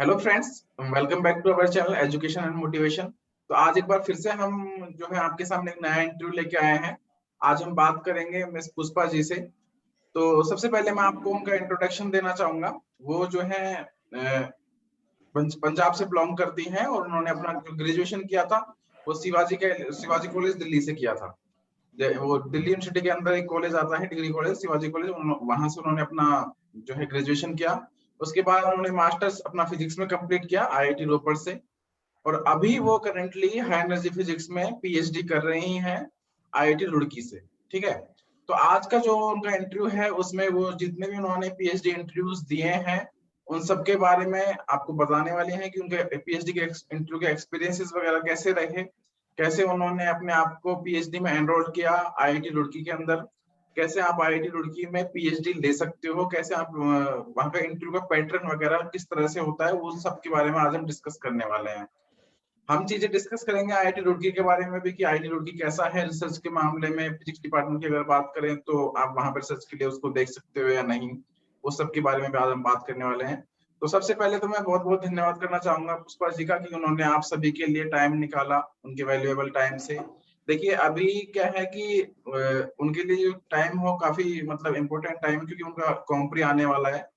Hello friends, welcome back to our channel education and motivation. तो आज एक बार फिर से हम जो है आपके सामने एक नया इंटरव्यू लेके आए हैं। आज हम बात करेंगे मिस पुष्पा जी से। तो सबसे पहले मैं आपको उनका इंट्रोडक्शन देना चाहूंगा। वो जो है पंजाब से बिलोंग करती हैं और उन्होंने अपना जो ग्रेजुएशन किया था वो शिवाजी कॉलेज दिल्ली से किया था। वो दिल्ली यूनिवर्सिटी के अंदर एक कॉलेज आता है, डिग्री कॉलेज शिवाजी कॉलेज, वहां से उन्होंने अपना जो है ग्रेजुएशन किया। उसके बाद उन्होंने मास्टर्स अपना फिजिक्स में कंप्लीट किया आईआईटी रोपड़ से। और अभी वो करेंटली हाई एनर्जी फिजिक्स में पीएचडी कर रही हैं आईआईटी रुड़की से। ठीक है। तो आज का जो उनका इंटरव्यू है उसमें वो जितने भी उन्होंने पीएचडी इंटरव्यूज दिए हैं उन सब के बारे में आपको बताने वाले हैं कि उनके पीएचडी के इंटरव्यू के एक्सपीरियंसेस वगैरह कैसे रहे, कैसे उन्होंने अपने आप को पीएचडी में एनरोल किया आईआईटी रुड़की के अंदर, कैसे आप आईआईटी रुड़की में पीएचडी ले सकते हो, कैसे आप वहां का इंटरव्यू का पैटर्न वगैरह किस तरह से होता है, वो सब के बारे में आज हम डिस्कस करने वाले हैं। हम चीजें डिस्कस करेंगे आईआईटी रुड़की के बारे में भी कि आईआईटी रुड़की कैसा है रिसर्च के मामले में। फिजिक्स डिपार्टमेंट की अगर बात करें तो आप वहां पर रिसर्च के लिए उसको देख सकते हो या नहीं, उस सब के बारे में भी आज हम बात करने वाले हैं। तो सबसे पहले तो मैं बहुत बहुत धन्यवाद करना चाहूंगा पुष्पा जी का कि उन्होंने आप सभी के लिए टाइम निकाला, उनके वैल्यूएबल टाइम से। देखिए अभी क्या है कि उनके लिए जो टाइम हो काफी मतलब इम्पोर्टेंट टाइम, क्योंकि उनका कॉम्प्री आने वाला है।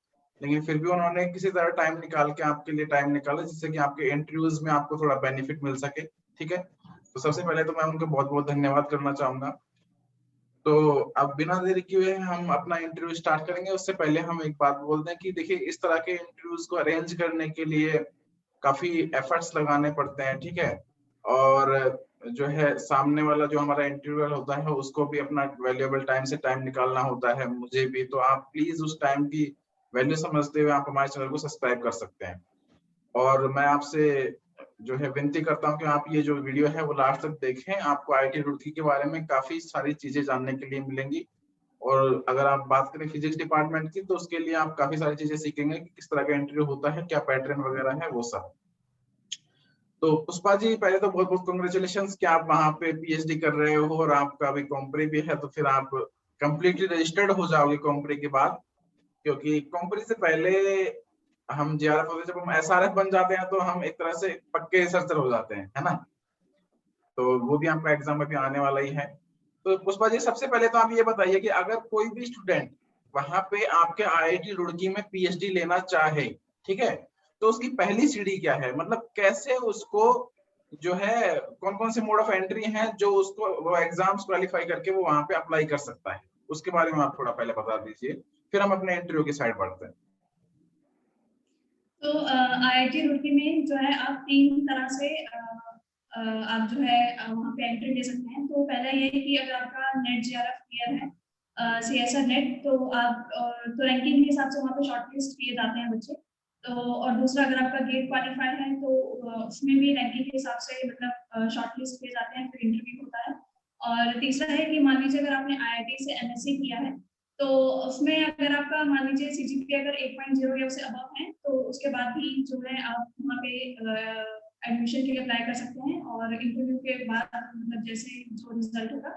लेकिन फिर भी उन्होंने किसी तरह टाइम निकाल के आपके लिए टाइम निकाला जिससे कि आपके इंटरव्यूज में आपको थोड़ा बेनिफिट मिल सके। ठीक है। तो सबसे पहले तो मैं उनको बहुत बहुत धन्यवाद करना चाहूंगा। तो अब बिना देरी किए हम अपना इंटरव्यू स्टार्ट करेंगे। उससे पहले हम एक बात बोल दें कि देखिए इस तरह के इंटरव्यूज को अरेंज करने के लिए काफी एफर्ट्स लगाने पड़ते हैं। ठीक है। और जो है सामने वाला जो हमारा इंटरव्यूअर होता है उसको भी अपना वैल्यूएबल टाइम से टाइम निकालना होता है, मुझे भी। तो आप प्लीज उस टाइम की वैल्यू समझते हुए आप हमारे चैनल को सब्सक्राइब कर सकते हैं। और मैं आपसे जो है विनती करता हूँ कि आप ये जो वीडियो है वो लास्ट तक देखें। आपको आईआईटी रुड़की के बारे में काफी सारी चीजें जानने के लिए मिलेंगी। और अगर आप बात करें फिजिक्स डिपार्टमेंट की तो उसके लिए आप काफी सारी चीजें सीखेंगे कि किस तरह का इंटरव्यू होता है, क्या पैटर्न वगैरह है, वो सब। तो पुष्पा जी पहले तो बहुत बहुत कॉन्ग्रेचुलेशन कि आप वहां पे पीएचडी कर रहे हो और आपका अभी कॉम्प्री भी है। तो फिर आप कंप्लीटली रजिस्टर्ड हो जाओगे कॉम्प्री के बाद, क्योंकि कॉम्प्री से पहले हम जेआरएफ होते, जब हम एसआरएफ बन जाते हैं तो हम एक तरह से पक्के रिसर्चर हो जाते हैं, है ना। तो वो भी आपका एग्जाम में भी आने वाला ही है। तो पुष्पा जी सबसे पहले तो आप ये बताइए कि अगर कोई भी स्टूडेंट वहां पे आपके आईआईटी रुड़की में पीएचडी लेना चाहे, ठीक है, तो उसकी पहली सीढ़ी क्या है, मतलब कैसे उसको जो है कौन कौन से मोड ऑफ एंट्री हैं जो उसको वो एग्जाम्स क्वालिफाई करके वो वहां पे अप्लाई कर सकता है, उसके बारे में आप थोड़ा पहले बता दीजिए, फिर हम अपने इंटरव्यू की साइड बढ़ते हैं। तो आईआईटी रुड़की में जो है आप तीन तरह से आप जो है वहाँ पे एंट्री ले सकते हैं। तो पहला ये है कि अगर आपका नेट जेआरएफ क्लियर है, सीएसआर नेट, तो आप तो रैंकिंग के हिसाब से वहाँ पे शॉर्टलिस्ट किए जाते हैं बच्चे। तो और दूसरा अगर आपका गेट क्वालिफाई है तो उसमें भी रैंकिंग के हिसाब से मतलब शॉर्टलिस्ट किए जाते हैं, फिर इंटरव्यू होता है। और तीसरा है कि मान लीजिए अगर आपने आईआईटी से एमएससी किया है तो उसमें अगर आपका मान लीजिए सीजीपीए अगर 8.0 या उससे अबव है तो उसके बाद भी जो है आप वहाँ पे एडमिशन के लिए अप्लाई कर सकते हैं। और इंटरव्यू के बाद मतलब जैसे जो रिजल्ट होगा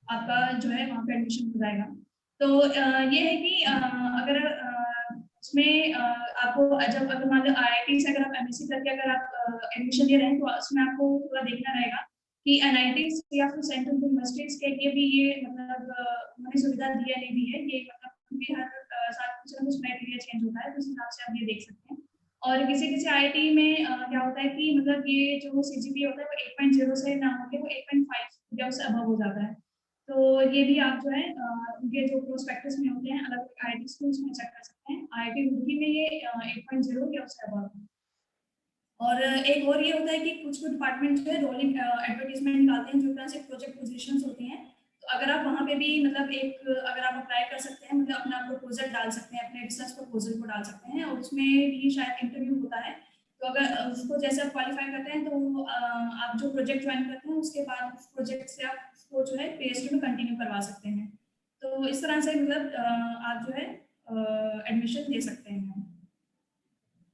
आपका जो है वहाँ पे एडमिशन हो जाएगा। तो ये है कि अगर उसमें आपको जब अगर मान लो आईआईटी से अगर आप एमएससी करके अगर आप एडमिशन ले रहे हैं तो उसमें आपको थोड़ा देखना रहेगा कि एनआईटीज या फिर सेंट्रल यूनिवर्सिटीज के लिए भी ये मतलब उन्होंने सुविधा दी है नहीं दी है, ये मतलब भी हर साल कुछ ना कुछ क्राइटेरिया चेंज होता है, तो उस हिसाब से आप ये देख सकते हैं। और किसी किसी आईआईटी में क्या होता है कि मतलब ये जो सीजीपीए होता है वो 8.0 से ना होकर वो 8.5 या उससे अबव हो जाता है। तो ये भी आप जो है उनके जो प्रोस्पेक्टस में होते हैं अलग अलग आईआईटी स्कूल्स में चेक कर सकते हैं। आईआईटी रुड़की में ये 8.0 या उससे अबव है। और एक और ये होता है कि कुछ कुछ डिपार्टमेंट जो है रोलिंग एडवर्टीजमेंट निकालते हैं जो तरह से प्रोजेक्ट पोजीशंस होती हैं। तो अगर आप वहाँ पे भी मतलब एक अगर आप अप्लाई कर सकते हैं, मतलब अपना प्रपोजल डाल सकते हैं, अपने रिसर्च प्रपोजल को डाल सकते हैं और उसमें भी शायद इंटरव्यू होता है। तो अगर उसको जैसे आप क्वालिफाई करते हैं तो आप जो प्रोजेक्ट ज्वाइन करते हैं उसके बाद उस प्रोजेक्ट से आप उसको जो है पीएचडी में कंटिन्यू करवा सकते हैं। तो इस तरह से मतलब आप जो है एडमिशन दे सकते हैं।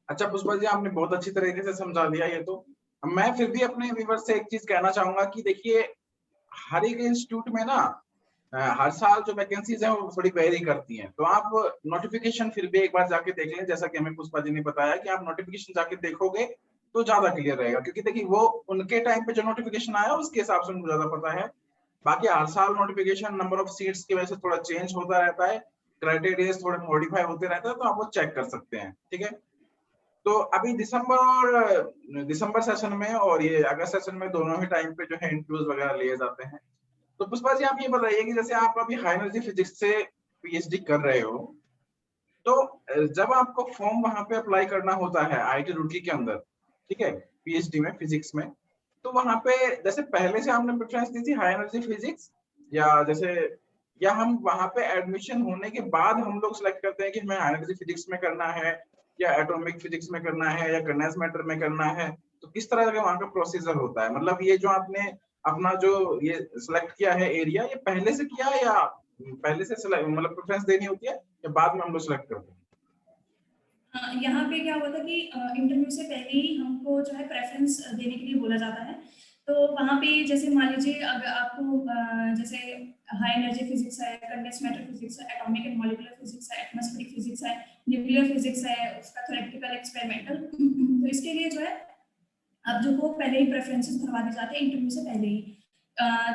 अच्छा पुष्पा जी आपने बहुत अच्छी तरीके से समझा दिया ये तो। मैं फिर भी अपने व्यूवर से एक चीज कहना चाहूंगा कि देखिए हर एक इंस्टीट्यूट में ना हर साल जो वैकेंसीज हैं वो थोड़ी वेरी करती हैं, तो आप नोटिफिकेशन फिर भी एक बार जाके देख लें, जैसा कि हमें पुष्पा जी ने बताया कि आप नोटिफिकेशन जाके देखोगे तो ज्यादा क्लियर रहेगा, क्योंकि देखिए वो उनके टाइम पे जो नोटिफिकेशन आया उसके हिसाब से उनको ज्यादा पता है। बाकी हर साल नोटिफिकेशन नंबर ऑफ सीट्स की वजह से थोड़ा चेंज होता रहता है, क्राइटेरिया थोड़े मॉडिफाई होते रहते हैं, तो आप वो चेक कर सकते हैं, ठीक है। तो अभी दिसंबर सेशन में और ये अगस्त सेशन में दोनों ही टाइम पे जो है इंटरव्यूज वगैरह लिए जाते हैं। तो पुष्पा जी आप ये बताइए कि जैसे आप अभी हाई एनर्जी फिजिक्स से पीएचडी कर रहे हो, तो जब आपको फॉर्म वहां पे अप्लाई करना होता है आईआईटी रुड़की के अंदर, ठीक है, पीएचडी में फिजिक्स में, तो वहां पे जैसे पहले से आपने प्रेफरेंस दी थी हाई एनर्जी फिजिक्स, या जैसे या हम वहां पे एडमिशन होने के बाद हम लोग सेलेक्ट करते हैं कि हमें हाई एनर्जी फिजिक्स में करना है या एटॉमिक फिजिक्स में करना है या कंडेंस मैटर में करना है, तो किस तरह का वहां का प्रोसीजर होता है? मतलब ये जो आपने अपना जो ये सिलेक्ट किया है एरिया, ये पहले से किया या पहले से मतलब प्रेफरेंस देनी होती है या बाद में हम लोग सिलेक्ट करते हैं? यहाँ पे क्या हुआ था कि इंटरव्यू से पहले ही हमको जो है प्रेफरेंस देने के लिए बोला जाता है। तो वहाँ पे जैसे मान लीजिए अगर आपको जैसे हाई एनर्जी फिजिक्स है, कंडेंस मैटर फिजिक्स है, एटॉमिक एंड मॉलिक्यूलर फिजिक्स है, एटमॉस्फेरिक फिजिक्स है, न्यूक्लियर फिजिक्स है, उसका थ्योरेटिकल एक्सपेरिमेंटल, तो इसके लिए जो है आप जो को पहले ही प्रेफरेंसेस भरवा दी जाते हैं इंटरव्यू से पहले ही।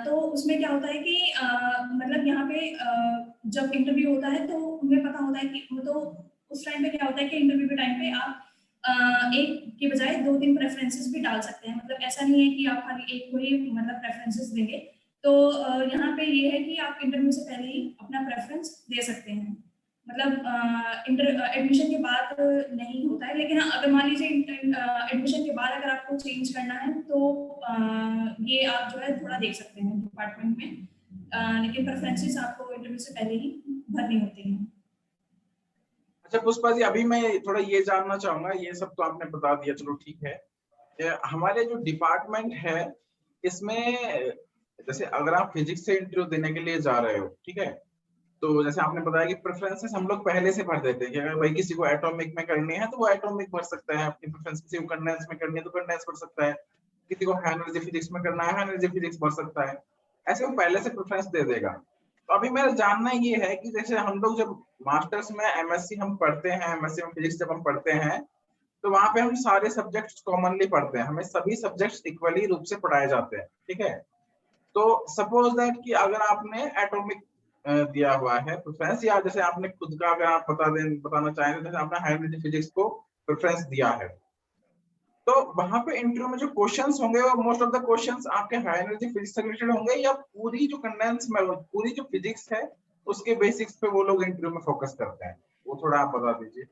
तो उसमें क्या होता है कि मतलब यहाँ पे जब इंटरव्यू होता है तो उन्हें पता होता है कि वो तो उस टाइम पे क्या होता है कि इंटरव्यू के टाइम पे आप एक के बजाय 2-3 प्रेफरेंसेस भी डाल सकते हैं। मतलब ऐसा नहीं है कि आप खाली एक को ही मतलब प्रेफरेंसेस देंगे। तो यहाँ पे ये है कि आप इंटरव्यू से पहले ही अपना प्रेफरेंस दे सकते हैं। मतलब एडमिशन के बाद नहीं होता है, लेकिन हाँ, अगर मान लीजिए एडमिशन के बाद अगर आपको चेंज करना है तो ये आप जो है थोड़ा देख सकते हैं डिपार्टमेंट में, लेकिन प्रेफरेंसेस आपको इंटरव्यू से पहले ही भरनी होती हैं। अच्छा पुष्पा जी, अभी मैं थोड़ा ये जानना चाहूंगा, ये सब तो आपने बता दिया, चलो ठीक है। हमारे जो डिपार्टमेंट है इसमें जैसे अगर आप फिजिक्स से इंटरव्यू देने के लिए जा रहे हो, ठीक है, तो जैसे आपने बताया कि प्रेफरेंसेस हम लोग पहले से भर देते हैं कि अगर भाई किसी को एटॉमिक में करनी है तो वो एटॉमिक भर सकता है अपनी प्रेफरेंस, किसी को कंडेंस में करनी है तो कंडेंस भर सकता है, किसी को हाई एनर्जी फिजिक्स में करना है हाई एनर्जी फिजिक्स भर सकता है, ऐसे वो पहले से प्रेफरेंस दे देगा। तो अभी मेरा जानना ये है कि जैसे हम लोग जब मास्टर्स में एमएससी हम पढ़ते हैं, एमएससी में फिजिक्स जब हम पढ़ते हैं, तो वहां पे हम सारे सब्जेक्ट्स कॉमनली पढ़ते हैं, हमें सभी सब्जेक्ट्स इक्वली रूप से पढ़ाए जाते हैं, ठीक है। तो सपोज दैट कि अगर आपने एटॉमिक दिया हुआ है प्रेफरेंस, या जैसे आपने खुद का अगर आप बताना चाहें तो जैसे आपने हाई एनर्जी फिजिक्स को प्रेफरेंस दिया है, तो वहां पे इंटरव्यू में जो क्वेश्चंस होंगे वो मोस्ट ऑफ द क्वेश्चंस आपके हाई एनर्जी फिजिक्स से रिलेटेड होंगे, या पूरी जो कंडेंस में पूरी जो फिजिक्स है उसके बेसिक्स पे वो लोग इंटरव्यू में फोकस करते हैं, वो थोड़ा आप बता दीजिए।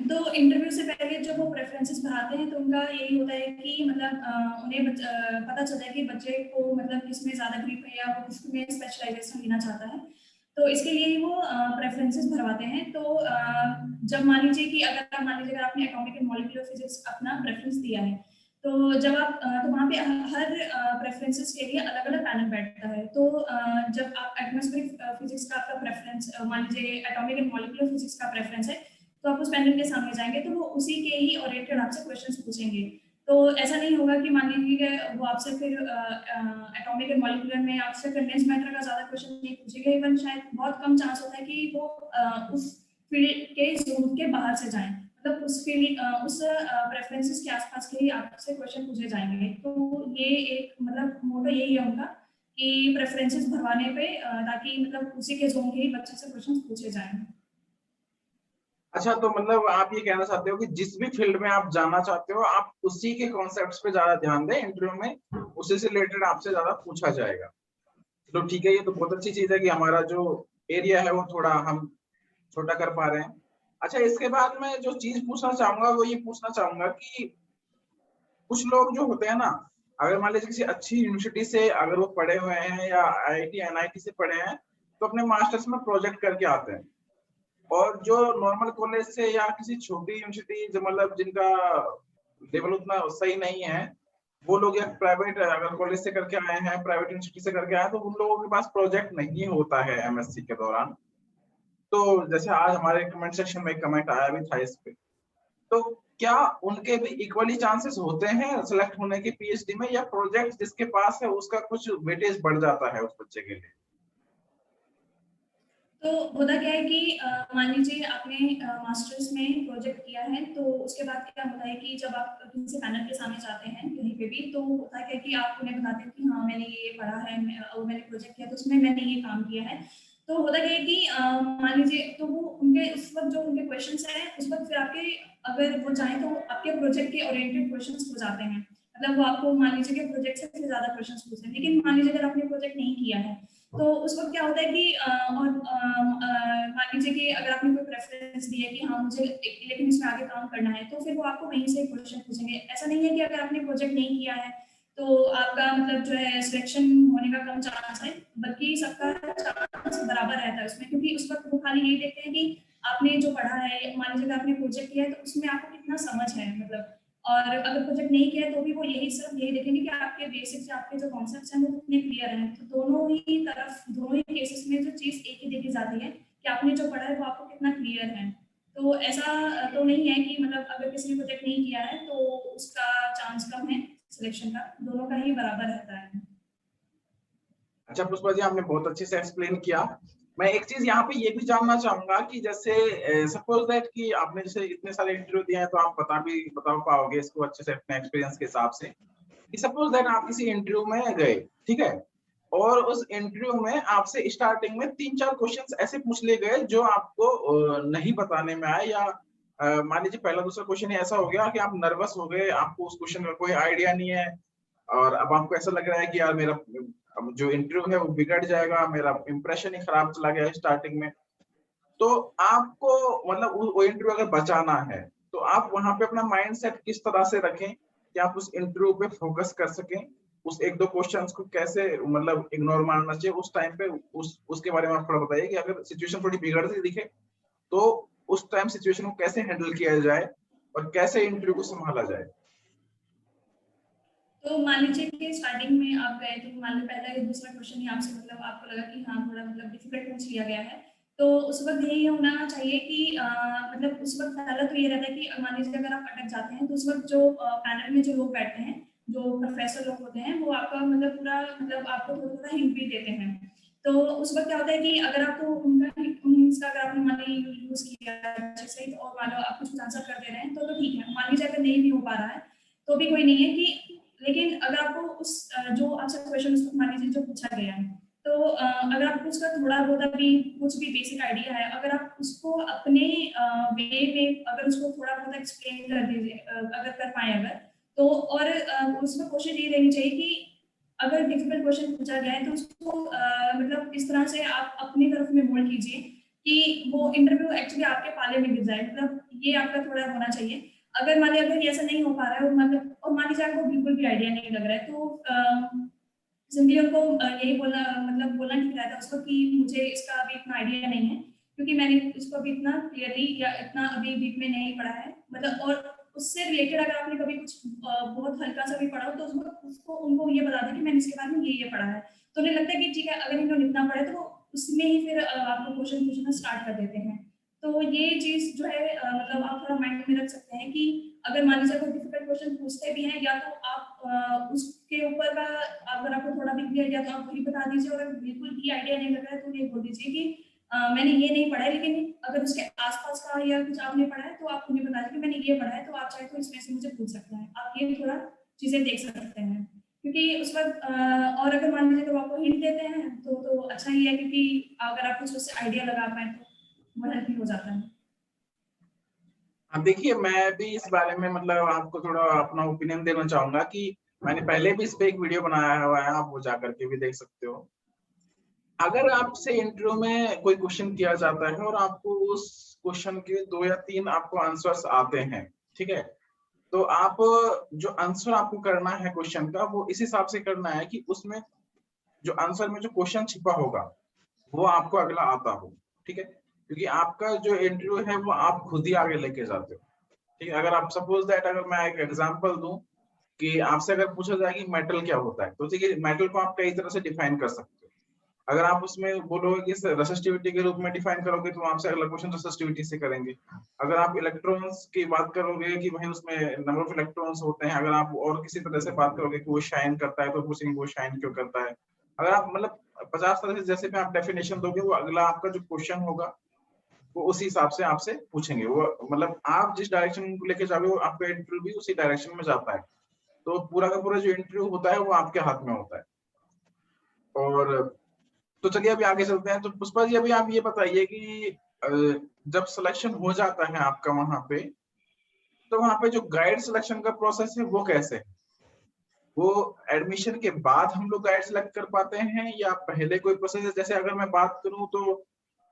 तो इंटरव्यू से पहले जब वो प्रेफरेंसेस भराते हैं तो उनका यही होता है कि मतलब उन्हें पता चलता है कि बच्चे को मतलब किसमें ज़्यादा ग्रिप है या वो किसमें स्पेशलाइजेशन लेना चाहता है। तो इसके लिए ही वो प्रेफरेंसेस भरवाते हैं। तो जब मान लीजिए कि अगर आपने एटॉमिक एंड मॉलिक्यूलर फिजिक्स अपना प्रेफरेंस दिया है, तो जब आप तो वहाँ पे हर प्रेफरेंसेस के लिए अलग-अलग पैनल बैठता है। तो जब आप एटमॉस्फेरिक फिजिक्स का आपका प्रेफरेंस मान लीजिए एटॉमिक एंड मॉलिक्यूलर फिजिक्स का प्रेफरेंस है, तो आप उस पैनल के सामने जाएंगे तो वो उसी के ही ओरिएंटेड आपसे क्वेश्चंस पूछेंगे। तो ऐसा नहीं होगा कि मान लीजिए वो आपसे फिर एटॉमिक एंड मॉलिक्यूलर में आपसे कंडेंस मैटर का ज्यादा क्वेश्चन नहीं पूछेंगे। इवन शायद बहुत कम चांस होता है कि वो उस फील्ड के जोन के बाहर से जाएं, मतलब उस फील्ड उस प्रेफरेंसेस के आसपास के ही आपसे क्वेश्चन पूछे जाएंगे। तो ये एक मतलब मोटो यही है उनका कि प्रेफरेंसेस भरवाने पे ताकि मतलब उसी के जोन के ही बच्चे से क्वेश्चन पूछे जाएं। अच्छा, तो मतलब आप ये कहना चाहते हो कि जिस भी फील्ड में आप जाना चाहते हो आप उसी के कॉन्सेप्ट्स पे ज्यादा ध्यान दें इंटरव्यू में, उसी से रिलेटेड आपसे ज्यादा पूछा जाएगा। तो ठीक है, ये तो बहुत अच्छी चीज है कि हमारा जो एरिया है वो थोड़ा हम छोटा कर पा रहे हैं। अच्छा, इसके बाद मैं जो चीज पूछना चाहूंगा वो ये पूछना चाहूंगा कि कुछ लोग जो होते हैं ना, अगर मान लीजिए किसी अच्छी यूनिवर्सिटी से अगर वो पढ़े हुए हैं या आईआईटी एनआईटी से पढ़े हैं, तो अपने मास्टर्स में प्रोजेक्ट करके आते हैं। और जो नॉर्मल कॉलेज से या किसी छोटी यूनिवर्सिटी जो मतलब जिनका लेवल उतना सही नहीं है, वो लोग या प्राइवेट अगर कॉलेज से करके आए हैं, प्राइवेट यूनिवर्सिटी से करके आए हैं, तो उन लोगों के पास प्रोजेक्ट नहीं होता है एमएससी के दौरान। तो जैसे आज हमारे कमेंट सेक्शन में एक कमेंट आया भी था इस पे, तो क्या उनके भी इक्वली चांसेस होते हैं सेलेक्ट होने के पीएचडी में, या प्रोजेक्ट जिसके पास है उसका कुछ वेटेज बढ़ जाता है उस बच्चे के लिए? तो होता क्या है कि मान लीजिए आपने मास्टर्स में प्रोजेक्ट किया है, तो उसके बाद क्या होता है कि जब आप किसी पैनल के सामने जाते हैं कहीं पे भी, तो होता क्या है कि आप उन्हें बताते हैं कि हाँ मैंने ये पढ़ा है, और मैंने प्रोजेक्ट किया तो उसमें मैंने ये काम किया है। तो होता क्या है कि मान लीजिए तो वो उनके उस वक्त जो उनके क्वेश्चंस हैं उस वक्त फिर आपके, अगर वो चाहें तो आपके प्रोजेक्ट के ओरिएंटेड क्वेश्चंस हो जाते हैं। मतलब वो आपको मान लीजिए कि प्रोजेक्ट से ज्यादा क्वेश्चंस पूछते हैं, लेकिन मान लीजिए अगर आपने प्रोजेक्ट नहीं किया है तो उस वक्त क्या होता है कि मान लीजिए कि अगर आपने कोई प्रेफरेंस दी है कि हाँ मुझे इलेक्ट्रॉनिक्स में आगे काम करना है, तो फिर वो आपको वहीं से क्वेश्चन पूछेंगे। ऐसा नहीं है कि अगर आपने प्रोजेक्ट नहीं किया है तो आपका मतलब जो है सिलेक्शन होने का कम चांस है, बल्कि सबका चांस बराबर रहता है उसमें, क्योंकि उस वक्त वो खाली यही देखते हैं कि आपने जो पढ़ा है, मान लीजिए आपने प्रोजेक्ट किया है तो उसमें आपको कितना समझ है, मतलब। और अगर प्रोजेक्ट नहीं किया है तो भी वो यही सिर्फ यही देखेंगे कि आपके बेसिक्स या आपके जो कॉन्सेप्ट्स हैं वो कितने क्लियर हैं। तो दोनों ही तरफ, दोनों ही केसेस में जो चीज़ एक ही देखी जाती है कि आपने जो पढ़ा है वो आपको कितना क्लियर है। तो ऐसा तो नहीं है कि मतलब अगर किसी ने प्रोजेक्ट नहीं किया है तो उसका चांस कम है सिलेक्शन का, दोनों का ही बराबर रहता है। अच्छा पुष्पा जी, आपने बहुत अच्छे से एक्सप्लेन किया। मैं एक चीज यहाँ पे ये भी जानना चाहूंगा कि जैसे सपोज दैट कि आपने जैसे इतने सारे इंटरव्यू दिए हैं, तो आप बता पाओगे इसको अच्छे से अपने एक्सपीरियंस के हिसाब से कि सपोज दैट आप किसी इंटरव्यू में गए, ठीक है, और उस इंटरव्यू में आपसे स्टार्टिंग में 3-4 क्वेश्चंस ऐसे पूछ लिए गए जो आपको नहीं बताने में आए, या मान लीजिए पहला दूसरा क्वेश्चन ऐसा हो गया कि आप नर्वस हो गए, आपको उस क्वेश्चन का कोई आइडिया नहीं है, और अब आपको ऐसा लग रहा है कि यार मेरा अब जो इंटरव्यू है वो बिगड़ जाएगा, मेरा इंप्रेशन ही खराब चला गया स्टार्टिंग में। तो आपको मतलब वो इंटरव्यू अगर बचाना है, तो आप वहां पे अपना माइंड सेट किस तरह से रखें कि आप उस इंटरव्यू पे फोकस कर सकें, उस एक दो क्वेश्चंस को कैसे मतलब इग्नोर मारना चाहिए उस टाइम पे, उसके बारे में आप थोड़ा बताइए कि अगर सिचुएशन थोड़ी बिगड़ती दिखे तो उस टाइम सिचुएशन को कैसे हैंडल किया जाए और कैसे इंटरव्यू को संभाला जाए। तो मान लीजिए कि स्टार्टिंग में आप गए, तो मान लो पहला या दूसरा क्वेश्चन ही आपसे मतलब आपको लगा कि हाँ थोड़ा मतलब डिफिकल्ट पूछ लिया गया है, तो उस वक्त यही होना चाहिए कि मतलब उस वक्त पहला तो ये रहता है कि मान लीजिए अगर आप अटक जाते हैं तो उस वक्त जो पैनल में जो लोग बैठते हैं, जो प्रोफेसर लोग होते हैं, वो आपका मतलब पूरा मतलब आपको थोड़ा थोड़ा हिंट भी देते हैं। तो उस वक्त क्या होता है कि अगर आपको उनका hints का अगर आपने मान लीजिए यूज किया अच्छे से, और मान लो आप कुछ आंसर कर दे रहे हैं तो ठीक है। मान लीजिए अगर नहीं भी हो पा रहा है तो भी कोई नहीं है कि, लेकिन अगर आपको उस जो आपसे क्वेश्चन उसको मान लीजिए जो पूछा गया है, तो अगर आपको उसका थोड़ा बहुत अभी कुछ भी बेसिक आइडिया है, अगर आप उसको अपने वे में अगर उसको थोड़ा बहुत एक्सप्लेन कर दीजिए, अगर कर पाए अगर, तो और उसमें कोशिश ये रहनी चाहिए कि अगर डिफिकल्ट क्वेश्चन पूछा गया है तो उसको मतलब इस तरह से आप अपनी तरफ में मोड़ कीजिए कि वो इंटरव्यू एक्चुअली आपके पाले में गिर जाए, मतलब ये आपका थोड़ा होना चाहिए। अगर मान लीजिए अगर ऐसा नहीं हो पा रहा है, मतलब और मान लीजिए आपको बिल्कुल भी आइडिया नहीं लग रहा है, तो सिंपली उनको यही बोलना, मतलब बोलना ठीक रहता है उसको कि मुझे इसका अभी इतना आइडिया नहीं है, क्योंकि मैंने इसको अभी इतना क्लियरली या इतना अभी डीप में नहीं पढ़ा है, मतलब। और उससे रिलेटेड अगर आपने कभी कुछ बहुत हल्का सा भी पढ़ा हो तो उसको उनको ये बता दें कि मैंने इसके बारे में ये पढ़ा है, तो उन्हें लगता है कि ठीक है, अगर इन्होंने इतना पढ़ा है तो उसमें ही फिर आपको क्वेश्चन पूछना स्टार्ट कर देते हैं। तो ये चीज जो है मतलब आप थोड़ा माइंड में रख सकते हैं कि अगर मान लीजिए कोई डिफिकल्ट क्वेश्चन पूछते भी हैं, या तो आप उसके ऊपर का अगर आपको थोड़ा भी क्लियर, या तो आप वही बता दीजिए, और अगर बिल्कुल भी आइडिया नहीं लग रहा है तो ये बोल दीजिए कि मैंने ये नहीं पढ़ा है, लेकिन अगर उसके आसपास का या कुछ आपने पढ़ा है तो आप उन्हें बता दीजिए कि मैंने ये पढ़ा है, तो आप चाहे तो इसमें से मुझे पूछ सकते हैं। आप ये थोड़ा चीजें देख सकते हैं, क्योंकि उस वक्त और अगर मान लीजिए तो आपको हिंट देते हैं तो अच्छा ही है, क्योंकि अगर आप कुछ उससे आइडिया लगा पाए तो वो हेल्प भी हो जाता है। हाँ देखिए, मैं भी इस बारे में मतलब आपको थोड़ा अपना ओपिनियन देना चाहूंगा कि मैंने पहले भी इस पे एक वीडियो बनाया हुआ है, आप वो जा करके भी देख सकते हो। अगर आपसे इंटरव्यू में कोई क्वेश्चन किया जाता है और आपको उस क्वेश्चन के 2 या 3 आपको आंसर्स आते हैं, ठीक है, तो आप जो आंसर आपको करना है क्वेश्चन का वो इस हिसाब से करना है कि उसमें जो आंसर में जो क्वेश्चन छिपा होगा वो आपको अगला आता हो, ठीक है, क्योंकि आपका जो इंटरव्यू है वो आप खुद ही आगे लेके जाते हो, ठीक है। अगर आप सपोज दैट अगर मैं एक एग्जांपल दूं कि आपसे अगर पूछा जाए कि मेटल क्या होता है, तो देखिए मेटल को आप कई तरह से डिफाइन कर सकते हो। अगर आप उसमें बोलोगे कि रेसिस्टिविटी के रूप में डिफाइन करोगे तो आपसे अगला क्वेश्चन रेसिस्टिविटी से करेंगे। अगर आप इलेक्ट्रॉन्स की बात करोगे कि भाई उसमें नंबर ऑफ इलेक्ट्रॉन्स होते हैं, अगर आप और किसी तरह से बात करोगे कि वो शाइन करता है तो पूछेंगे वो शाइन क्यों करता है। अगर आप मतलब 50 तरह से जैसे भी आप डेफिनेशन दोगे, वो अगला आपका जो क्वेश्चन होगा वो उसी हिसाब से आपसे पूछेंगे। वो मतलब आप जिस डायरेक्शन को लेके जाओगे, वो आपका इंटरव्यू भी उसी डायरेक्शन में जाता है। तो पूरा का पूरा जो इंटरव्यू होता है वो आपके हाथ में होता है। और तो चलिए अभी आगे चलते हैं। तो पुष्पा जी, अभी आप ये बताइए कि जब सिलेक्शन हो जाता है आपका वहां पे, तो वहां पे जो गाइड सिलेक्शन का प्रोसेस है वो कैसे है? वो एडमिशन के बाद हम लोग गाइड सिलेक्ट कर पाते हैं या पहले कोई प्रोसेस है? जैसे अगर मैं बात करूं तो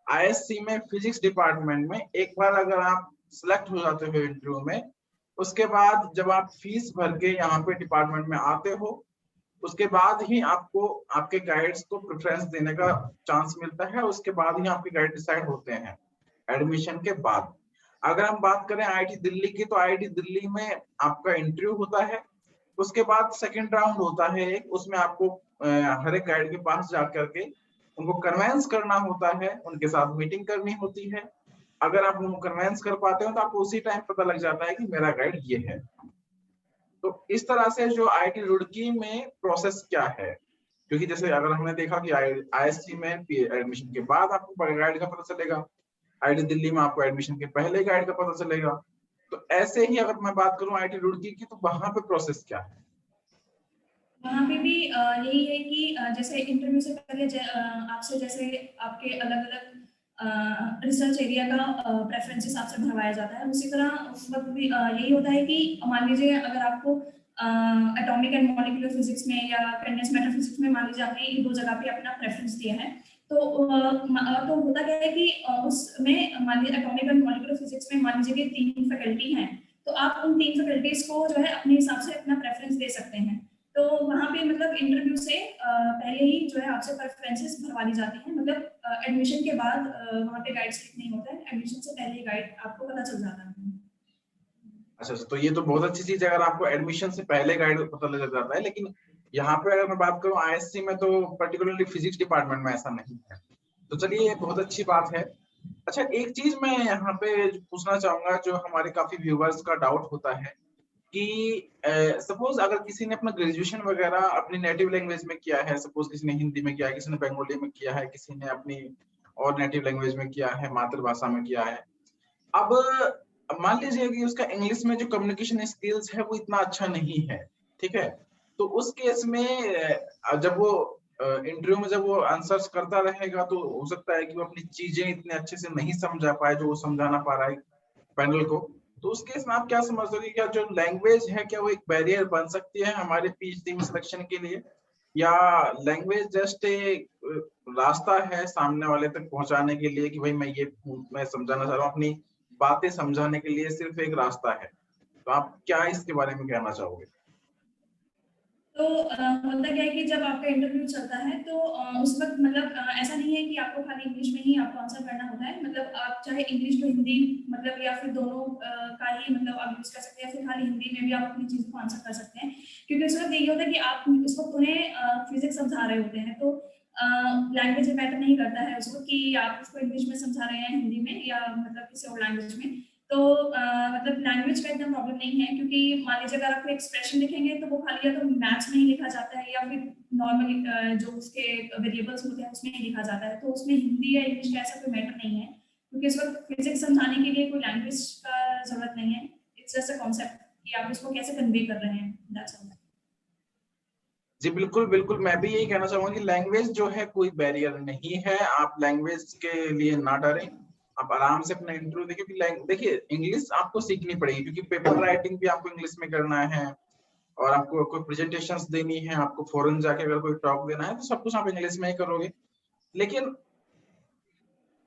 आईएससी में फिजिक्स डिपार्टमेंट में एक बार अगर आप सिलेक्ट हो जाते हो इंटरव्यू में, उसके बाद जब आप फीस भर के यहाँ पे डिपार्टमेंट में आते हो, उसके बाद ही आपको आपके गाइड्स को प्रेफरेंस देने का चांस मिलता है। उसके बाद ही आपके गाइड डिसाइड होते हैं एडमिशन के बाद। अगर हम बात करें आईआईटी दिल्ली की, तो आईआईटी दिल्ली में आपका इंटरव्यू होता है, उसके बाद सेकंड राउंड होता है एक, उसमें आपको हर एक गाइड के पास जाकर के उनको कन्वेंस करना होता है, उनके साथ मीटिंग करनी होती है। अगर आप उनको कन्वेंस कर पाते हो तो आपको उसी टाइम पता लग जाता है कि मेरा गाइड ये है। तो इस तरह से जो आईआईटी रुड़की में प्रोसेस क्या है, क्योंकि जैसे अगर हमने देखा कि आईएससी में एडमिशन के बाद आपको गाइड का पता चलेगा, आईआईटी दिल्ली में आपको एडमिशन के पहले गाइड का पता चलेगा। तो ऐसे ही अगर मैं बात करूं आईआईटी रुड़की की, तो वहां पे प्रोसेस क्या है? वहाँ पे भी यही है कि जैसे इंटरव्यू से पहले आपसे जैसे आपके अलग-अलग रिसर्च एरिया का प्रेफरेंसेस आपसे भरवाया जाता है। उसी तरह उस वक्त भी यही होता है कि मान लीजिए अगर आपको एटॉमिक एंड मॉलिक्यूलर फिजिक्स में या कंडेंस मैटर फिजिक्स में मान लीजिए आपने इन 2 जगह पे अपना प्रेफरेंस दिया है, तो तो होता क्या है कि उसमें मान लीजिए एटॉमिक एंड मॉलिक्यूलर फिजिक्स में मान लीजिए कि 3 फैकल्टी हैं, तो आप उन 3 फैकल्टीज को जो है अपने हिसाब से अपना प्रेफरेंस दे सकते हैं। तो वहाँ पे मतलब इंटरव्यू से पहले ही जो है आपसे प्रेफरेंसेस भरवा ली जाती हैं। मतलब एडमिशन के बाद वहाँ पे गाइड स्लिप नहीं होता है, एडमिशन से पहले ही गाइड आपको पता चल जाता है। अच्छा, तो ये तो बहुत अच्छी चीज है अगर आपको एडमिशन से पहले गाइड पता लग जाता है। लेकिन यहाँ पे अगर मैं बात करूँ आईएससी में, तो पर्टिकुलरली फिजिक्स डिपार्टमेंट में ऐसा नहीं है। तो चलिए, ये बहुत अच्छी बात है। अच्छा, एक चीज मैं यहाँ पे पूछना चाहूंगा, जो हमारे काफी व्यूवर्स का डाउट होता है कि सपोज अगर किसी ने अपना ग्रेजुएशन वगैरह अपनी नेटिव लैंग्वेज में किया है, सपोज किसी ने हिंदी में किया है, किसी ने बंगाली में किया है, किसी ने अपनी और नेटिव लैंग्वेज में किया है, मातृभाषा में किया है। अब मान लीजिए कि उसका इंग्लिश में जो कम्युनिकेशन स्किल्स है वो इतना अच्छा नहीं है, ठीक है? तो उस केस में जब वो इंटरव्यू में जब वो आंसर्स करता रहेगा, तो हो सकता है कि वो अपनी चीजें इतने अच्छे से नहीं समझा पाए जो वो समझाना पा रहा है पैनल को। तो उस केस में आप क्या समझते हो कि क्या जो लैंग्वेज है, क्या वो एक बैरियर बन सकती है हमारे पीएचडी में सिलेक्शन के लिए, या लैंग्वेज जस्ट एक रास्ता है सामने वाले तक पहुंचाने के लिए कि भाई मैं समझाना चाह रहा हूँ, अपनी बातें समझाने के लिए सिर्फ एक रास्ता है? तो आप क्या इसके बारे में कहना चाहोगे? तो होता क्या है कि जब आपका इंटरव्यू चलता है तो उस वक्त मतलब ऐसा नहीं है कि आपको खाली इंग्लिश में ही आपको आंसर करना होता है। मतलब आप चाहे इंग्लिश टू हिंदी मतलब या फिर दोनों का ही मतलब आप यूज कर सकते हैं, या फिर खाली हिंदी में भी आप अपनी चीज़ को आंसर कर सकते हैं। क्योंकि उस वक्त यही होता है कि आप उस वक्त उन्हें फिजिक्स समझा रहे होते हैं, तो लैंग्वेज मैटर नहीं करता है उसको कि आप उसको इंग्लिश में समझा रहे हैं, हिंदी में या मतलब किसी और लैंग्वेज में। तो मतलब लैंग्वेज का इतना प्रॉब्लम नहीं है, क्योंकि मान लीजिए अगर आप एक्सप्रेशन लिखेंगे तो वो खाली या तो मैथ्स में ही लिखा जाता है या फिर नॉर्मली जो उसके वेरिएबल्स होते हैं उसमें ही लिखा जाता है। तो उसमें हिंदी या इंग्लिश का ऐसा कोई मैटर नहीं है, क्योंकि इस वक्त फिजिक्स समझाने के लिए कोई लैंग्वेज का जरूरत नहीं है। इट्स जस्ट अ कॉन्सेप्ट कि आप इसको कैसे कन्वे कर रहे हैं, दैट्स ऑल। जी बिल्कुल बिल्कुल, मैं भी यही कहना चाहूंगा कि लैंग्वेज जो है कोई बैरियर नहीं है। आप लैंग्वेज के लिए ना डरें, आप आराम से अपना इंटरव्यू देखिए। क्योंकि देखिए, इंग्लिश आपको सीखनी पड़ेगी, क्योंकि पेपर राइटिंग भी आपको इंग्लिश में करना है, और आपको कोई प्रेजेंटेशंस देनी है, आपको फॉरेन जाके अगर कोई टॉक देना है, तो सब कुछ आप इंग्लिश में ही करोगे। लेकिन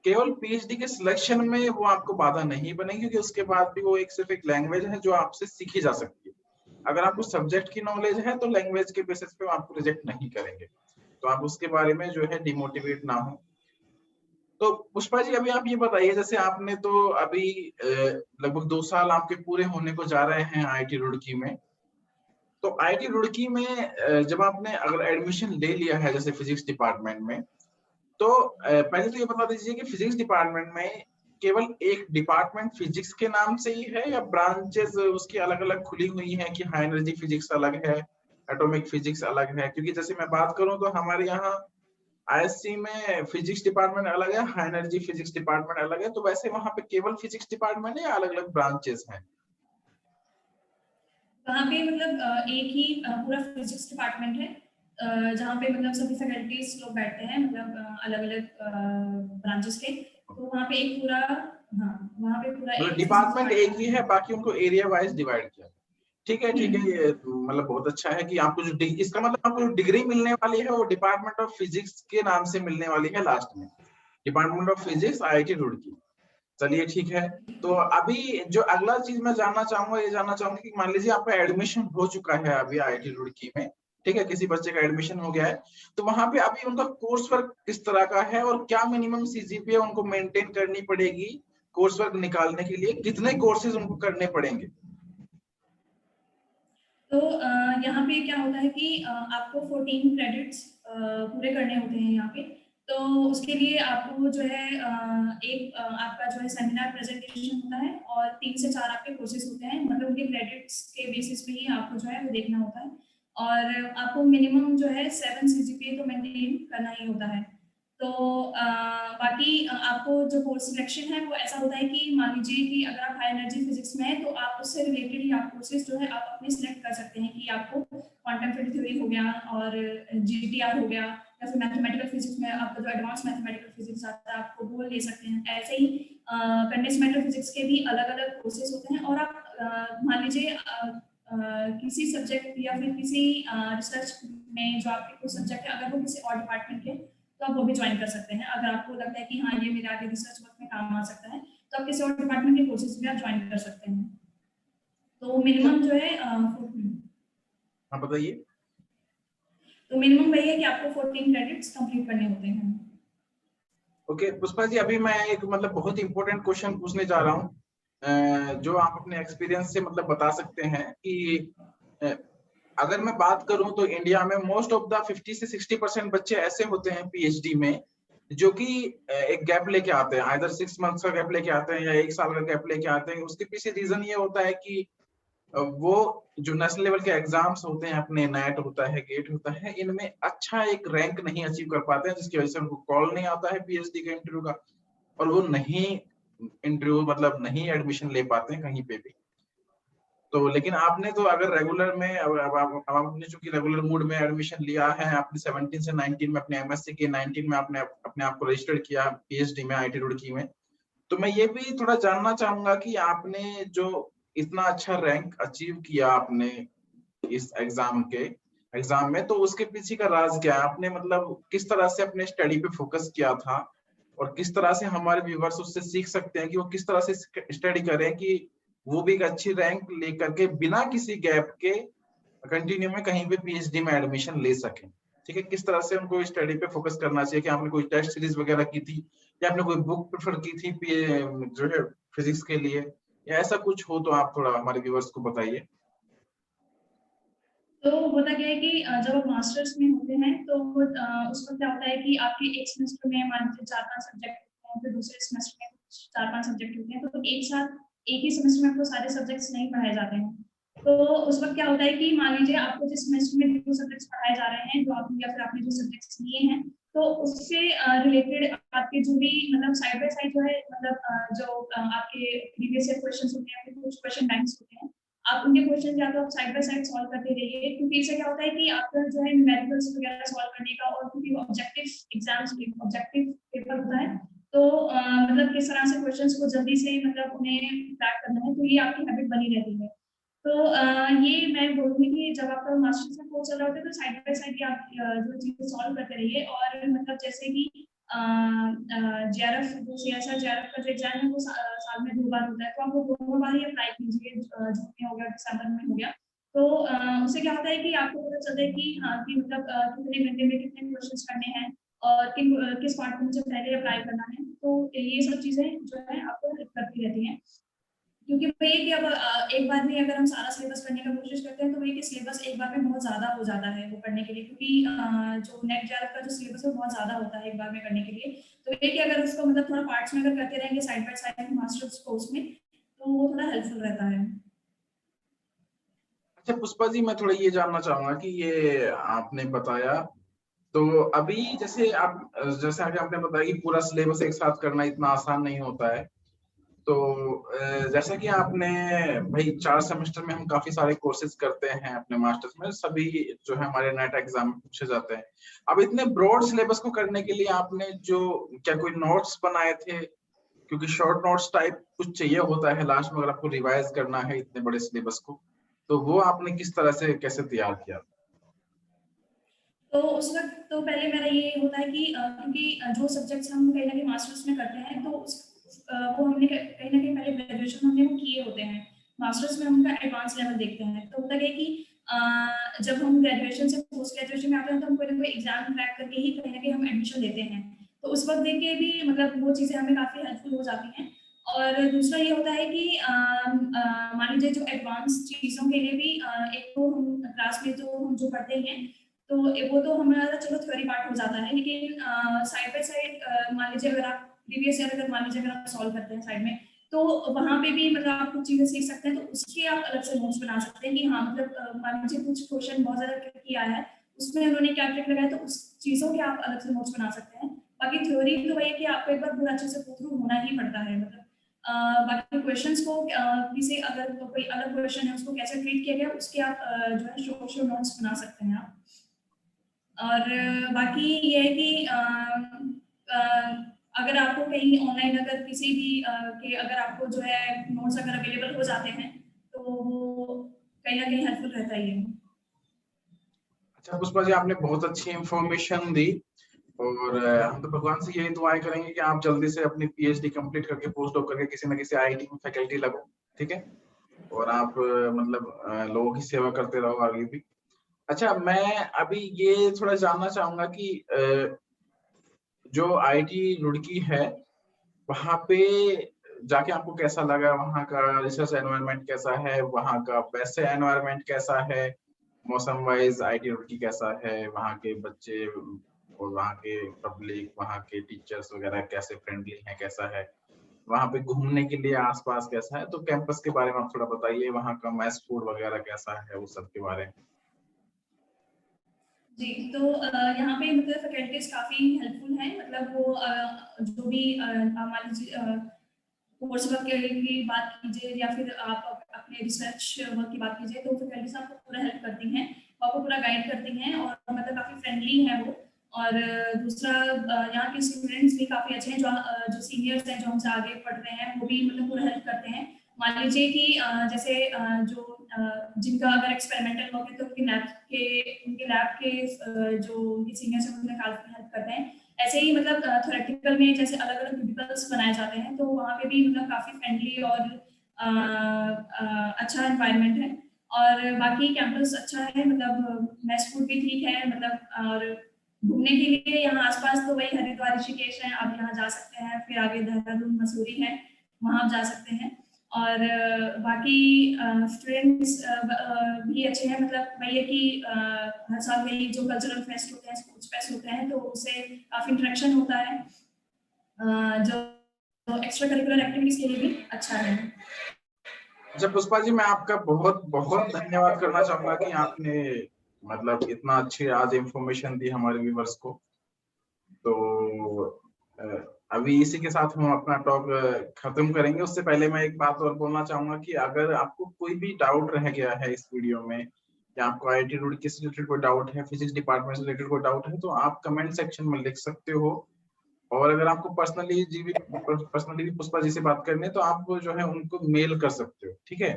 केवल पीएचडी के सिलेक्शन में वो आपको बाधा नहीं बनेगी, क्योंकि उसके बाद भी वो सिर्फ एक लैंग्वेज है जो आपसे सीखी जा सकती है। अगर आपको सब्जेक्ट की नॉलेज है तो लैंग्वेज के बेसिस पे आपको रिजेक्ट नहीं करेंगे। तो आप उसके बारे में जो है डिमोटिवेट ना हो। तो पुष्पा जी, अभी आप ये बताइए, जैसे आपने तो अभी लगभग 2 साल आपके पूरे होने को जा रहे हैं आईआईटी रुड़की में। तो आईआईटी रुड़की में जब आपने अगर एडमिशन ले लिया है जैसे फिजिक्स डिपार्टमेंट में, तो पहले तो ये बता दीजिए कि फिजिक्स डिपार्टमेंट में केवल एक डिपार्टमेंट फिजिक्स के नाम से ही है, या ब्रांचेस उसकी अलग अलग खुली हुई हैं कि हाई एनर्जी फिजिक्स अलग है, एटॉमिक फिजिक्स अलग है? क्योंकि जैसे मैं बात करूं तो हमारे यहाँ आईएससी में फिजिक्स डिपार्टमेंट अलग है, हाई एनर्जी फिजिक्स डिपार्टमेंट अलग है, तो वैसे वहां पे केवल फिजिक्स डिपार्टमेंट है या अलग अलग ब्रांचेस हैं? वहाँ पे मतलब एक ही पूरा फिजिक्स डिपार्टमेंट है, जहाँ पे मतलब सभी फैकल्टीज लोग बैठते हैं, मतलब अलग अलग ब्रांचेस के। तो वहाँ पे एक पूरा, हाँ वहाँ पे पूरा मतलब एक फिजिक्स डिपार्टमेंट एक ही है, बाकी उनको एरिया वाइज डिवाइड किया। ठीक है ठीक है, ये मतलब बहुत अच्छा है कि आपको जो इसका मतलब आपको जो डिग्री मिलने वाली है वो डिपार्टमेंट ऑफ फिजिक्स के नाम से मिलने वाली है लास्ट में, department of physics IIT Roorkee. चलिए ठीक है। तो अभी जो अगला चीज मैं जानना चाहूंगा, ये जानना चाहूंगा कि मान लीजिए आपका एडमिशन हो चुका है अभी आईआईटी रुड़की में, ठीक है, किसी बच्चे का एडमिशन हो गया है, तो वहां पे अभी उनका कोर्स वर्क किस तरह का है और क्या मिनिमम सीजीपीए उनको मेंटेन करनी पड़ेगी कोर्स वर्क निकालने के लिए, कितने कोर्सेज उनको करने पड़ेंगे? तो यहाँ पे क्या होता है कि आपको 14 क्रेडिट्स पूरे करने होते हैं यहाँ पे। तो उसके लिए आपको जो है आपका जो है सेमिनार प्रेजेंटेशन होता है और 3 से 4 आपके कोर्सेज होते हैं, मतलब उनके क्रेडिट्स के बेसिस पे ही आपको जो है वो देखना होता है। और आपको मिनिमम जो है 7 सीजीपीए तो मेंटेन करना ही होता है। तो बाकी आपको जो कोर्स सिलेक्शन है वो ऐसा होता है कि मान लीजिए कि अगर आप हाई एनर्जी फिजिक्स में हैं तो आप उससे रिलेटेड ही आप कोर्सेज जो है आप अपने सिलेक्ट कर सकते हैं कि आपको क्वांटम फील्ड थ्योरी हो गया और जीटीआर हो गया, या फिर मैथमेटिकल फिजिक्स में आपका जो एडवांस मैथमेटिकल फिजिक्स आता है आपको वो ले सकते हैं। ऐसे ही कंडेंस्ड मैटर फिजिक्स के भी अलग अलग कोर्सेज होते हैं। और आप मान लीजिए किसी सब्जेक्ट या फिर किसी रिसर्च में जो आपके कुछ सब्जेक्ट है अगर वो किसी और डिपार्टमेंट के, तो आप वो भी ज्वाइन कर सकते हैं। अगर आपको लगता है कि हाँ ये मेरे आगे रिसर्च वर्क में काम आ सकता है, तो आप किसी और डिपार्टमेंट के कोर्सेज भी आप ज्वाइन कर सकते हैं। तो मिनिमम जो है हाँ बताइए। तो मिनिमम वही है कि आपको 14 क्रेडिट्स कंप्लीट करने होते हैं। ओके पुष्पा जी, अभी मैं एक मतलब बहुत इंपॉर्टेंट क्वेश्चन पूछने जा रहा हूँ, जो आप अपने एक्सपीरियंस से मतलब बता सकते हैं कि अ, अगर मैं बात करूं तो इंडिया में मोस्ट ऑफ द 50 से 60% बच्चे ऐसे होते हैं पीएचडी में जो कि एक गैप लेके आते हैं, आइदर 6 मंथ्स का गैप लेके आते हैं या 1 साल का गैप लेके आते हैं। उसके पीछे रीजन ये होता है कि वो जो नेशनल लेवल के एग्जाम्स होते हैं, अपने नेट होता है, गेट होता है, इनमें अच्छा एक रैंक नहीं अचीव कर पाते हैं, जिसकी वजह से उनको कॉल नहीं आता है पीएचडी के इंटरव्यू का, और वो नहीं इंटरव्यू मतलब नहीं एडमिशन ले पाते हैं कहीं पे भी। तो लेकिन आपने तो अगर रेगुलर में अब आपने चूंकि रेगुलर मूड में एडमिशन लिया है, आपने 17 से 19 में अपने एमएससी के, 19 में आपने अपने आप को रजिस्टर किया पीएचडी में आईआईटी रुड़की में, तो मैं ये भी थोड़ा जानना चाहूंगा कि आपने जो इतना अच्छा रैंक अचीव किया आपने इस एग्जाम में, तो उसके पीछे का राज क्या है? आपने मतलब किस तरह से अपने स्टडी पे फोकस किया था और किस तरह से हमारे व्यूवर्स उससे सीख सकते हैं कि वो किस तरह से स्टडी करें कि वो भी एक अच्छी रैंक लेकर के बिना किसी गैप के कंटिन्यू में कहीं पे पीएचडी में एडमिशन ले सकें? ठीक है, किस तरह से उनको स्टडी पे फोकस करना चाहिए? कि आपने कोई टेस्ट सीरीज वगैरह की थी या आपने कोई बुक प्रेफर की थी जो है फिजिक्स के लिए, या ऐसा कुछ हो तो आप थोड़ा हमारे व्यूवर्स को बताइए। तो होता क्या है कि जब आप मास्टर्स में होते हैं तो उस वक्त क्या होता है कि आपके एक सेमेस्टर में मान लीजिए 4-5 सब्जेक्ट होते हैं, फिर दूसरे सेमेस्टर में 4-5 सब्जेक्ट होते हैं, तो एक साथ एक ही सेमेस्टर में आपको सारे सब्जेक्ट्स नहीं पढ़ाए जाते हैं। तो उस वक्त क्या होता है कि मान लीजिए आपको जिस सेमेस्टर में जो सब्जेक्ट्स पढ़ाए जा रहे हैं, जो आप या फिर आपने जो सब्जेक्ट्स लिए हैं, तो उससे रिलेटेड आपके जो भी मतलब साइड बाय साइड जो है मतलब जो आपके प्रीवियस ईयर क्वेश्चंस होते हैं, फिर कुछ क्वेश्चन बैंक्स होते हैं, आप उनके क्वेश्चन या तो आप साइड बाय साइड सॉल्व करते रहिए, क्योंकि इससे क्या होता है कि आपका जो है न्यूमेरिकल्स वगैरह सॉल्व करने का, और क्योंकि वो ऑब्जेक्टिव एग्जाम्स ऑब्जेक्टिव पेपर होता है, तो मतलब किस तरह से क्वेश्चंस को जल्दी से मतलब उन्हें क्रैक करना है, तो ये आपकी हैबिट बनी रहती है। तो ये मैं बोलूंगी कि जब आपका मास्टर्स का कोर्स चल रहा होता है तो साइड बाय साइड आप जो चीजें सॉल्व करते रहिए। और मतलब जैसे कि जेआरएफ जो सीएसआर जेआरएफ का जो एग्जाम है वो साल में 2 बार होता है, तो आप वो दोनों बार ही अप्लाई कीजिए, जून में हो गया, दिसंबर में हो गया। तो उससे क्या होता है कि आपको पता चलता है कि हाँ कि मतलब कितने घंटे में कितने क्वेश्चंस करने हैं और किस पार्ट में मुझे पहले अप्लाई करना है। तो ये सब चीजें जो है आपको हेल्प करती रहती हैं, क्योंकि वही है कि अब एक बार में अगर हम सारा सिलेबस करने का कोशिश करते हैं तो वही कि सिलेबस एक बार में बहुत ज्यादा हो जाता है वो करने के लिए, क्योंकि जो नेट जेआरएफ का जो सिलेबस है बहुत ज्यादा होता है एक बार में करने के लिए। तो ये कि अगर उसको मतलब थोड़ा पार्ट्स में अगर करते रहेंगे side by side masters course में, तो वो थोड़ा हेल्पफुल रहता है। अच्छा पुष्पा जी, मैं थोड़ा ये जानना चाहूंगा कि ये आपने बताया तो अभी जैसे आगे आपने बताया कि पूरा सिलेबस एक साथ करना इतना आसान नहीं होता है। तो जैसा कि आपने भाई 4 सेमेस्टर में हम काफी सारे कोर्सेज करते हैं अपने मास्टर्स में, सभी जो है हमारे नेट एग्जाम में पूछे जाते हैं। अब इतने ब्रॉड सिलेबस को करने के लिए आपने जो क्या कोई नोट्स बनाए थे? क्योंकि शॉर्ट नोट्स टाइप कुछ चाहिए होता है लास्ट में अगर आपको रिवाइज करना है इतने बड़े सिलेबस को, तो वो आपने किस तरह से कैसे तैयार किया? तो उस वक़्त तो पहले मेरा ये होता है कि क्योंकि जो सब्जेक्ट्स हम कहीं न कहीं मास्टर्स में करते हैं, तो वो हमने कहीं न कहीं पहले ग्रेजुएशन हमने वो किए होते हैं। मास्टर्स में हम उनका एडवांस लेवल देखते हैं। तो होता है कि जब हम ग्रेजुएशन से पोस्ट ग्रेजुएशन में आते हैं, तो हम कोई ना कोई एग्ज़ाम क्रैक करके ही कहीं न कहीं हम एडमिशन लेते हैं। तो उस वक़्त देख के भी मतलब वो चीज़ें हमें काफ़ी हेल्पफुल हो जाती हैं। और दूसरा ये होता है कि मान लीजिए जो एडवांस चीज़ों के लिए भी एक तो हम क्लास में जो हम जो पढ़ते ही हैं, तो वो तो हमारा चलो थ्योरी पार्ट हो जाता है, लेकिन साइड बाय साइड मान लीजिए अगर आप प्रीवियस ईयर अगर मान लीजिए अगर आप सॉल्व करते हैं साइड में, तो वहाँ पे भी मतलब आप कुछ चीज़ें सीख सकते हैं, तो उसके आप अलग से नोट्स बना सकते हैं कि हाँ, मतलब मान लीजिए कुछ क्वेश्चन बहुत ज़्यादा ट्रिक किया है, उसमें उन्होंने क्या ट्रिक लगाया, तो उस चीज़ों के आप अलग से नोट्स बना सकते हैं। बाकी थ्योरी तो वही है कि आपको एक बार पूरा अच्छे से गो थ्रू होना ही पड़ता है, मतलब बाकी क्वेश्चन्स को किसी अगर कोई अलग क्वेश्चन है, उसको कैसे ट्रीट किया गया, उसके आप जो है शो नोट्स बना सकते हैं आप। और बाकी ये है कि अगर आपको कहीं ऑनलाइन अगर किसी भी के अगर आपको जो है नोट्स अगर अवेलेबल हो जाते हैं, तो वो कहीं न कहीं हेल्पफुल रहता ही है। अच्छा पुष्पा जी, आपने बहुत अच्छी इंफॉर्मेशन दी और हम तो भगवान से यही दुआएं करेंगे कि आप जल्दी से अपनी पीएचडी कंप्लीट करके पोस्ट डॉक करके किसी न किसी आईआईटी में फैकल्टी लगो, ठीक है? और आप मतलब लोगों की सेवा करते रहो आगे भी। अच्छा, मैं अभी ये थोड़ा जानना चाहूंगा कि जो आईआईटी रुड़की है वहां पे जाके आपको कैसा लगा? वहाँ का रिसर्च एनवायरनमेंट कैसा है? वहाँ का वैसे एनवायरनमेंट कैसा है? मौसम वाइज आईआईटी रुड़की कैसा है? वहाँ के बच्चे और वहाँ के पब्लिक, वहाँ के टीचर्स वगैरह कैसे फ्रेंडली हैं, कैसा है? वहाँ पे घूमने के लिए आसपास कैसा है? तो कैंपस के बारे में आप थोड़ा बताइए, वहाँ का मेस फूड वगैरह कैसा है, उस सब के बारे में। जी, तो यहाँ पे मतलब फैकल्टीज़ काफ़ी हेल्पफुल हैं, मतलब वो जो भी मान लीजिए कोर्स वर्क की बात कीजिए या फिर आप अपने रिसर्च वर्क की बात कीजिए, तो फैकल्टीज़ आपको पूरा हेल्प करती हैं, आपको पूरा गाइड करती हैं और मतलब काफ़ी फ्रेंडली हैं वो। और दूसरा यहाँ के स्टूडेंट्स भी काफ़ी अच्छे हैं, जो सीनियर्स हैं, जो हमसे आगे पढ़ रहे हैं, वो भी मतलब पूरा हेल्प करते हैं। मान लीजिए कि जैसे जिनका अगर एक्सपेरिमेंटल वर्क है, तो उनके लैब के जो उनके सीनियर्स हैं, उन्हें काफ़ी हेल्प करते हैं। ऐसे ही मतलब थ्योरेटिकल में जैसे अलग-अलग क्यूबिकल्स बनाए जाते हैं, तो वहाँ पे भी मतलब काफ़ी फ्रेंडली और अच्छा एनवायरनमेंट है। और बाकी कैंपस अच्छा है, मतलब मेस फूड भी ठीक है, मतलब और घूमने के लिए यहाँ आस-पास तो वही हरिद्वार, ऋषिकेश है, आप यहाँ जा सकते हैं, फिर आगे देहरादून, मसूरी है, वहाँ आप जा सकते हैं। और बाकी स्टूडेंट्स भी अच्छे हैं, मतलब वही है कि हर साल वही जो कल्चरल फेस्ट होते हैं, स्पोर्ट्स फेस्ट होते हैं, तो उससे काफ़ी इंटरेक्शन होता है, जो एक्स्ट्रा करिकुलर एक्टिविटीज़ के लिए भी अच्छा है। अच्छा पुष्पा जी, मैं आपका बहुत बहुत धन्यवाद करना चाहूंगा कि आपने मतलब इतना अच्छी आज इंफॉर्मेशन दी हमारे व्यूवर्स को। तो अभी इसी के साथ हम अपना टॉक खत्म करेंगे। उससे पहले मैं एक बात और बोलना चाहूंगा कि अगर आपको कोई भी डाउट रह गया है इस वीडियो में, या आपको आईआईटी रुड़की से रिलेटेड कोई डाउट है, फिजिक्स डिपार्टमेंट से रिलेटेड कोई डाउट है, तो आप कमेंट सेक्शन में लिख सकते हो। और अगर आपको पर्सनली भी पुष्पा जी से बात करनी है, तो आप जो है उनको मेल कर सकते हो, ठीक है?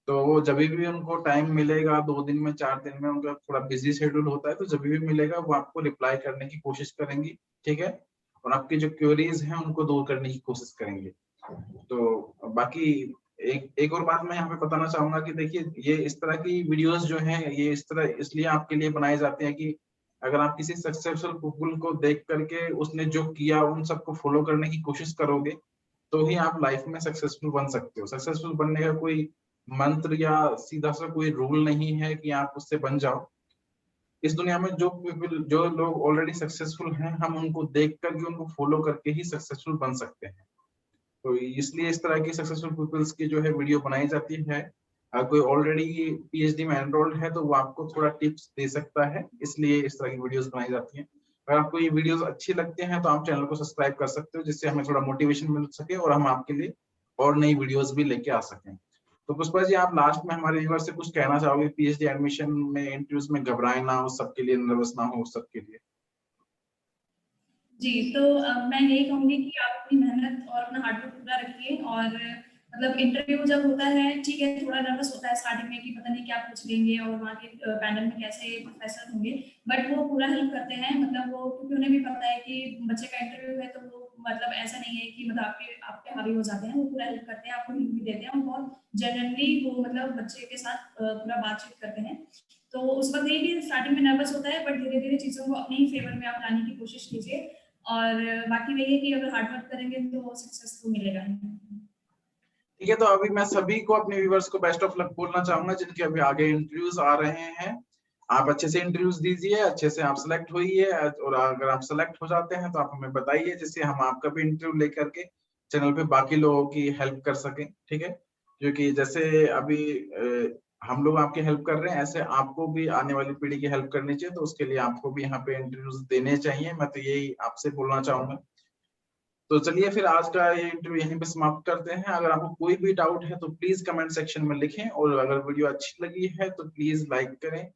तो वो जब भी उनको टाइम मिलेगा, 2 दिन में 4 दिन में, उनका थोड़ा बिजी शेड्यूल होता है, तो जब भी मिलेगा वो आपको रिप्लाई करने की कोशिश करेंगी, ठीक है? और आपकी जो क्वेरीज हैं उनको दूर करने की कोशिश करेंगे। तो बाकी एक एक और बात मैं यहाँ पे बताना चाहूंगा कि देखिए, ये इस तरह की वीडियोस जो हैं, ये इस तरह इसलिए आपके लिए बनाई जाती हैं कि अगर आप किसी सक्सेसफुल पीपल को देख करके उसने जो किया उन सबको फॉलो करने की कोशिश करोगे, तो ही आप लाइफ में सक्सेसफुल बन सकते हो। सक्सेसफुल बनने का कोई मंत्र या सीधा सा कोई रूल नहीं है कि आप उससे बन जाओ। इस दुनिया में जो पीपल, जो लोग ऑलरेडी सक्सेसफुल हैं, हम उनको देख करके, उनको फॉलो करके ही सक्सेसफुल बन सकते हैं। तो इसलिए इस तरह की सक्सेसफुल पीपल्स की जो है वीडियो बनाई जाती है। अगर कोई ऑलरेडी पीएचडी में एनरोल्ड है तो वो आपको थोड़ा टिप्स दे सकता है, इसलिए इस तरह की वीडियोस बनाई जाती हैं। अगर आपको ये वीडियोस अच्छी लगती हैं तो आप चैनल को सब्सक्राइब कर सकते हो, जिससे हमें थोड़ा मोटिवेशन मिल सके और हम आपके लिए और नई वीडियोस भी लेके आ सकें। तो पुष्पा जी, आप लास्ट में हमारे व्यूअर्स से कुछ कहना चाहोगे? पीएचडी एडमिशन में, इंटरव्यूज में घबराए ना, उस सबके लिए नर्वस ना हो, उस सबके लिए। जी, तो मैं यही कहूँगी कि आप अपनी मेहनत और अपना हार्ड वर्क पूरा रखिए और मतलब इंटरव्यू जब होता है, ठीक है, थोड़ा नर्वस होता है स्टार्टिंग में कि पता नहीं क्या पूछ लेंगे और वहाँ के पैनल में कैसे प्रोफेसर होंगे, बट वो पूरा हेल्प करते हैं। मतलब वो, क्योंकि उन्हें भी पता है कि बच्चे का इंटरव्यू है, तो वो मतलब ऐसा नहीं है कि मतलब आप पे हावी हो जाते हैं, वो पूरा हेल्प करते हैं, आपको हिंट भी देते हैं और बहुत जेन्युइनली वो मतलब बच्चे के साथ पूरा बातचीत करते हैं। तो उस वक़्त ये भी स्टार्टिंग में नर्वस होता है, बट धीरे-धीरे चीज़ों को अपने ही फेवर में आप लाने की कोशिश कीजिए और बाकी वही है कि अगर हार्ड वर्क करेंगे तो सक्सेस तो मिलेगा ही। ठीक है, तो अभी मैं सभी को, अपने व्यूअर्स को बेस्ट ऑफ लक बोलना चाहूंगा, जिनके अभी आगे इंटरव्यूज आ रहे हैं। आप अच्छे से इंटरव्यूज दीजिए, अच्छे से आप सेलेक्ट होइए, और अगर आप सेलेक्ट हो जाते हैं तो आप हमें बताइए, जिससे हम आपका भी इंटरव्यू लेकर के चैनल पे बाकी लोगों की हेल्प कर सकें। ठीक है, क्योंकि जैसे अभी हम लोग आपकी हेल्प कर रहे हैं, ऐसे आपको भी आने वाली पीढ़ी की हेल्प करनी चाहिए, तो उसके लिए आपको भी यहाँ पे इंटरव्यूज देने चाहिए। मैं तो यही आपसे बोलना चाहूंगा। तो चलिए फिर आज का ये इंटरव्यू यहीं पे समाप्त करते हैं। अगर आपको कोई भी डाउट है तो प्लीज कमेंट सेक्शन में लिखें, और अगर वीडियो अच्छी लगी है तो प्लीज लाइक करें,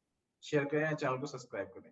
शेयर करें, चैनल को सब्सक्राइब करें।